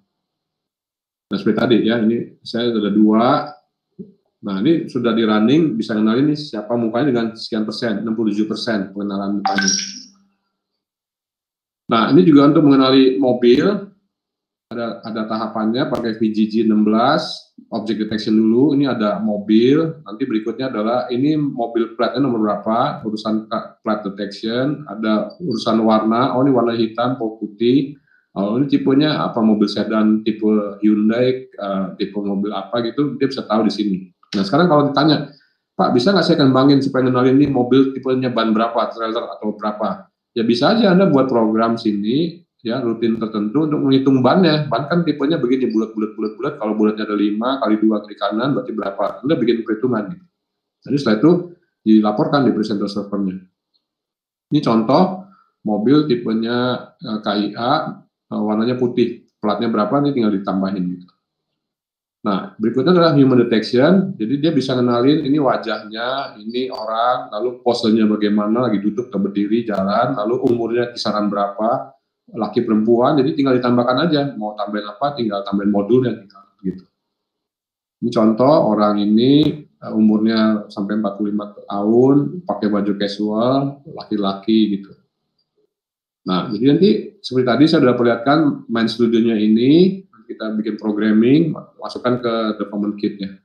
Speaker 1: Nah, seperti tadi ya, ini saya ada 2. Nah, ini sudah di running, bisa kenalin nih siapa mukanya dengan sekian persen, 67% pengenalan mukanya. Nah, ini juga untuk mengenali mobil, ada tahapannya pakai VGG 16, object detection dulu, ini ada mobil, nanti berikutnya adalah ini mobil platnya nomor berapa, urusan plat detection, ada urusan warna, oh ini warna hitam, putih, oh ini tipenya apa, mobil sedan tipe Hyundai, tipe mobil apa gitu, dia bisa tahu di sini. Nah sekarang kalau ditanya, Pak bisa nggak saya kembangin supaya kenalin ini mobil tipenya ban berapa, trailer atau berapa, ya bisa aja Anda buat program sini, ya rutin tertentu untuk menghitung bannya. Ban kan tipenya begini, bulat. Kalau bulatnya ada 5 kali 2 kiri kanan berarti berapa? Anda bikin perhitungan gitu. Jadi setelah itu dilaporkan di presenter servernya. Ini contoh mobil tipenya KIA, warnanya putih. Platnya berapa? Ini tinggal ditambahin gitu. Nah, berikutnya adalah human detection. Jadi dia bisa kenalin ini wajahnya, ini orang, lalu posenya bagaimana, lagi duduk atau berdiri, jalan, lalu umurnya kisaran berapa, laki perempuan. Jadi tinggal ditambahkan aja, mau tambahin apa, tinggal tambahin modulnya, tinggal gitu. Ini contoh orang ini umurnya sampai 45 tahun, pakai baju casual, laki-laki gitu. Nah, jadi nanti seperti tadi saya sudah perlihatkan main studionya ini, kita bikin programming, masukkan ke development kit-nya.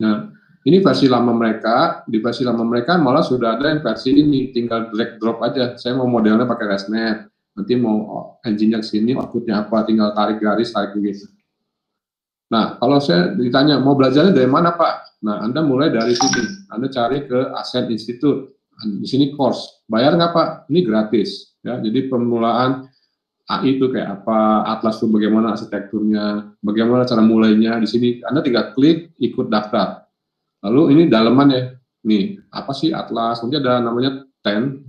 Speaker 1: Nah, ini versi lama mereka, di versi lama mereka malah sudah ada yang versi ini, tinggal drag drop aja. Saya mau modelnya pakai ResNet, nanti mau engine-nya ke sini, output-nya apa, tinggal tarik garis, tarik begitu. Nah, kalau saya ditanya, mau belajarnya dari mana, Pak? Nah, Anda mulai dari sini. Anda cari ke Ascent Institute. Di sini course. Bayar nggak, Pak? Ini gratis. Ya, jadi permulaan AI itu kayak apa, Atlas itu bagaimana arsitekturnya, bagaimana cara mulainya. Di sini Anda tinggal klik, ikut daftar. Lalu ini dalaman ya. Nih, apa sih Atlas? Nanti ada namanya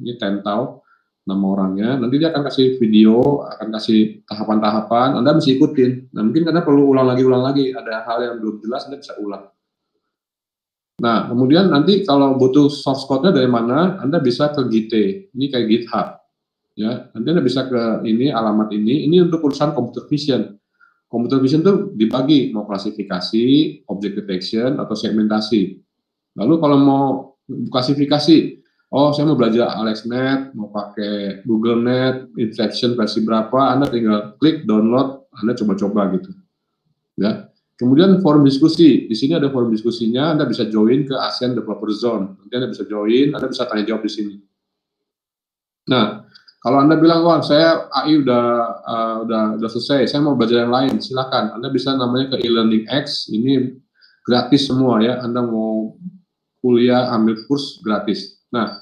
Speaker 1: ini Tentau, nama orangnya. Nanti dia akan kasih video, akan kasih tahapan-tahapan, Anda mesti ikutin. Nah, mungkin Anda perlu ulang lagi. Ada hal yang belum jelas, Anda bisa ulang. Nah, kemudian nanti kalau butuh source code-nya dari mana, Anda bisa ke Git. Ini kayak GitHub. Ya, nanti Anda bisa ke ini, alamat ini untuk urusan computer vision. Computer vision itu dibagi, mau klasifikasi, object detection, atau segmentasi. Lalu kalau mau klasifikasi, oh saya mau belajar AlexNet, mau pakai GoogleNet, Inception versi berapa, Anda tinggal klik, download, Anda coba-coba gitu. Ya. Kemudian forum diskusi, di sini ada forum diskusinya, Anda bisa join ke Ascent Developer Zone. Nanti Anda bisa join, Anda bisa tanya jawab di sini. Nah, kalau Anda bilang, wah saya AI udah selesai, saya mau belajar yang lain, silakan. Anda bisa namanya ke e-learning X, ini gratis semua ya. Anda mau kuliah, ambil kurs gratis. Nah,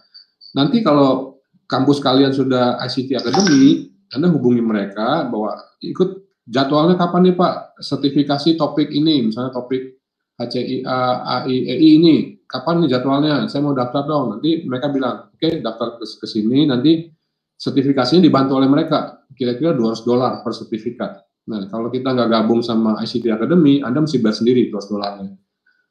Speaker 1: nanti kalau kampus kalian sudah ICT Academy, Anda hubungi mereka bahwa ikut jadwalnya kapan nih Pak, sertifikasi topik ini, misalnya topik HCIA, AIEI ini, kapan nih jadwalnya, saya mau daftar dong. Nanti mereka bilang, oke, daftar ke sini, nanti sertifikasinya dibantu oleh mereka, kira-kira $200 per sertifikat. Nah, kalau kita nggak gabung sama ICT Academy, Anda mesti bayar sendiri $200.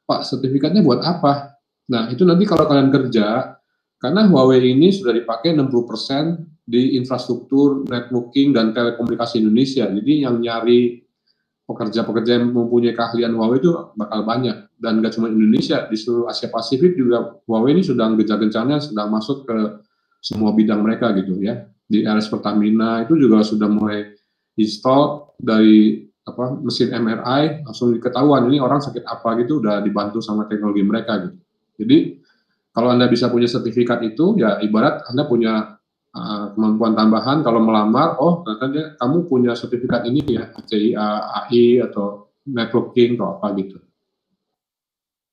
Speaker 1: Pak, sertifikatnya buat apa? Nah, itu nanti kalau kalian kerja, karena Huawei ini sudah dipakai 60% di infrastruktur networking dan telekomunikasi Indonesia. Jadi yang nyari pekerja-pekerja yang mempunyai keahlian Huawei itu bakal banyak. Dan nggak cuma Indonesia, di seluruh Asia Pasifik juga Huawei ini sudah gencar-gencarnya sedang masuk ke semua bidang mereka gitu ya. Di RS Pertamina itu juga sudah mulai install dari mesin MRI, langsung diketahuan ini orang sakit apa gitu, udah dibantu sama teknologi mereka gitu. Jadi kalau Anda bisa punya sertifikat itu, ya ibarat Anda punya kemampuan tambahan kalau melamar, oh ternyata kamu punya sertifikat ini ya, HCIA, AI, atau networking, atau apa gitu.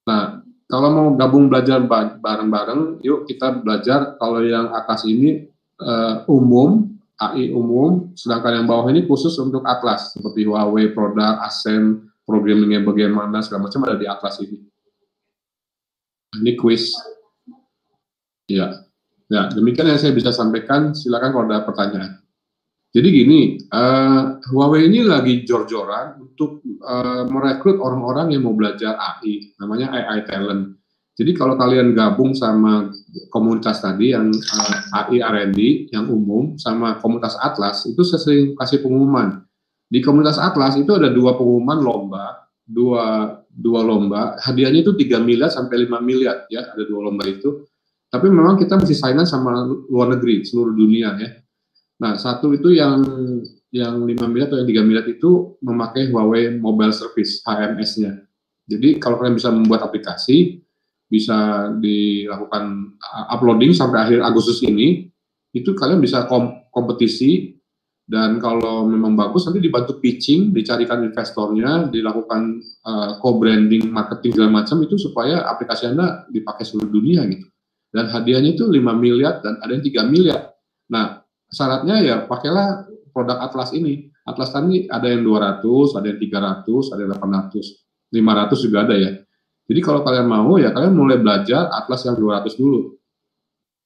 Speaker 1: Nah, kalau mau gabung belajar bareng-bareng, yuk kita belajar. Kalau yang atas ini umum, AI umum, sedangkan yang bawah ini khusus untuk Atlas, seperti Huawei, produk, Ascent, programmingnya bagaimana, segala macam ada di Atlas ini. Ini quiz. Ya, demikian yang saya bisa sampaikan. Silakan kalau ada pertanyaan. Jadi gini, Huawei ini lagi jor-joran untuk merekrut orang-orang yang mau belajar AI, namanya AI Talent. Jadi kalau kalian gabung sama komunitas tadi yang AI R&D yang umum sama komunitas Atlas, itu saya sering kasih pengumuman. Di komunitas Atlas itu ada 2 pengumuman lomba, dua lomba, hadiahnya itu 3 miliar sampai 5 miliar ya, ada 2 lomba itu. Tapi memang kita mesti saingan sama luar negeri, seluruh dunia ya. Nah, satu itu yang 5 miliar atau yang 3 miliar itu memakai Huawei Mobile Service, HMS-nya. Jadi kalau kalian bisa membuat aplikasi, bisa dilakukan uploading sampai akhir Agustus ini, itu kalian bisa kompetisi, dan kalau memang bagus nanti dibantu pitching, dicarikan investornya, dilakukan co-branding, marketing segala macam itu supaya aplikasi Anda dipakai seluruh dunia gitu. Dan hadiahnya itu 5 miliar dan ada yang 3 miliar. Nah, syaratnya ya pakailah produk Atlas ini. Atlas tadi ada yang 200, ada yang 300, ada yang 800, 500 juga ada ya. Jadi kalau kalian mau ya kalian mulai belajar Atlas yang 200 dulu.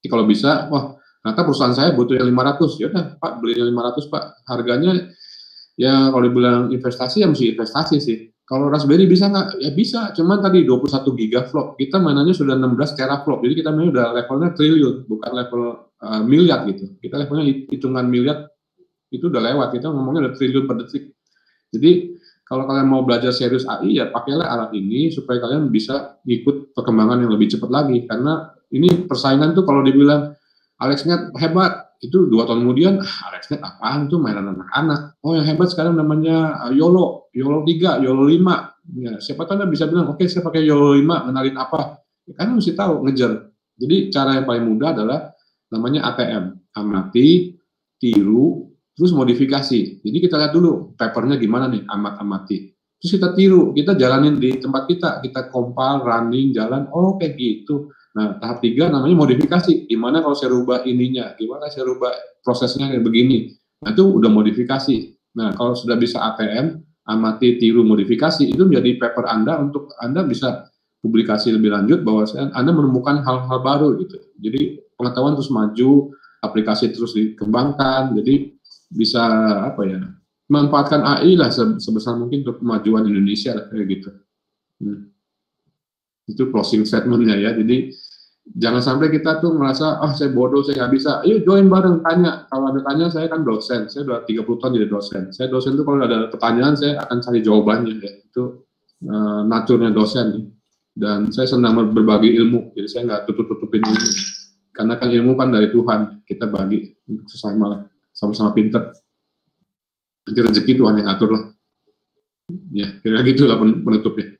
Speaker 1: Jadi kalau bisa, wah ternyata perusahaan saya butuh yang 500, ya udah Pak beli yang 500 Pak. Harganya ya kalau dibilang investasi ya mesti investasi sih. Kalau Raspberry bisa nggak? Ya bisa, cuman tadi 21 gigaflop. Kita mainannya sudah 16 teraflop. Jadi kita mainnya udah levelnya triliun, bukan level miliar gitu. Kita levelnya hitungan miliar, itu udah lewat. Kita ngomongnya udah triliun per detik. Jadi kalau kalian mau belajar serius AI, ya pakailah alat ini supaya kalian bisa ikut perkembangan yang lebih cepat lagi. Karena ini persaingan tuh kalau dibilang AlexNet hebat, itu 2 tahun kemudian, AlexNet apaan tuh, mainan anak-anak. Oh yang hebat sekarang namanya YOLO 3, YOLO 5. Ya, siapa tahu Anda bisa bilang, oke saya pakai YOLO 5, ngenalin apa. Ya, kan mesti tahu, ngejar. Jadi cara yang paling mudah adalah namanya ATM, amati, tiru, terus modifikasi. Jadi kita lihat dulu papernya gimana nih, amati. Terus kita tiru, kita jalanin di tempat kita compile, running, jalan, oh kayak gitu. Nah, tahap 3 namanya modifikasi. Gimana kalau saya rubah ininya? Gimana saya rubah prosesnya kayak begini? Nah, itu udah modifikasi. Nah, kalau sudah bisa ATM, amati, tiru, modifikasi, itu menjadi paper Anda untuk Anda bisa publikasi lebih lanjut bahwa Anda menemukan hal-hal baru gitu. Jadi pengetahuan terus maju, aplikasi terus dikembangkan. Jadi bisa apa ya? Manfaatkan AI lah sebesar mungkin untuk kemajuan Indonesia kayak gitu. Itu closing statementnya ya. Jadi jangan sampai kita tuh merasa saya bodoh, saya nggak bisa. Ayo join bareng, tanya. Kalau ada tanya, saya kan dosen, saya udah 30 tahun jadi dosen. Saya dosen tuh kalau ada pertanyaan saya akan cari jawabannya ya. Itu naturnya dosen. Dan saya senang berbagi ilmu, jadi saya nggak tutup-tutupin ilmu. Karena kan ilmu kan dari Tuhan, kita bagi sesama, sama-sama pinter. Nanti rezeki Tuhan yang atur lah. Ya, kira-kira gitulah penutupnya.